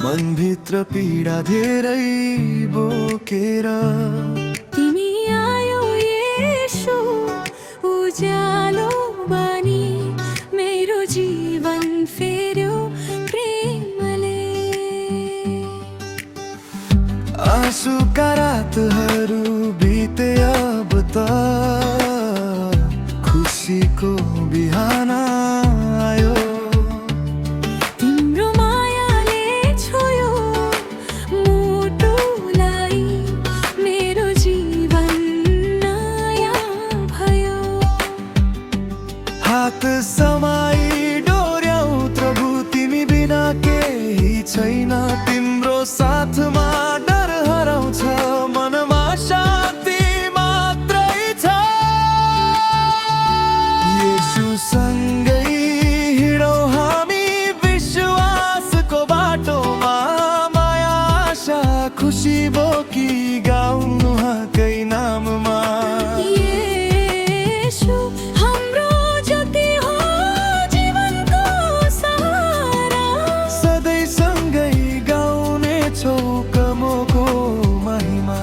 मनभित्र पीडा धेरै बोकेर तिमी आयो येशू उज्यालो बनी मेरो जीवन फेर्यो प्रेमले। आँसुका रातहरू बिते अब त खुसीको बिहान आयो। तिम्रो मायाले छोयो मुटुलाई मेरो जीवन नयाँ भयो। हात समाई डोर्याऊ प्रभु तिमी बिना केही छैन। तिम्रो साथमा डर हराउँछ मनमा शान्ति मात्रै छ। येशूसँगै हिँडौँ हामी विश्वासको बाटोमा। माया आशा खुसी बोकी गाउनु उहाँकै नाममा। येशू हाम्रो ज्योति हो जीवनको सहारा। सधैँ सँगै गाउने छौ कमोको महिमा।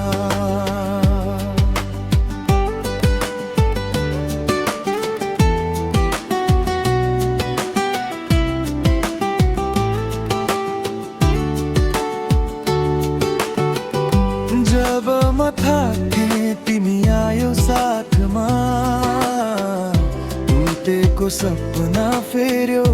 जब म थाकेँ तिमी आयो साथमा। टुटेको सपना फेर्यो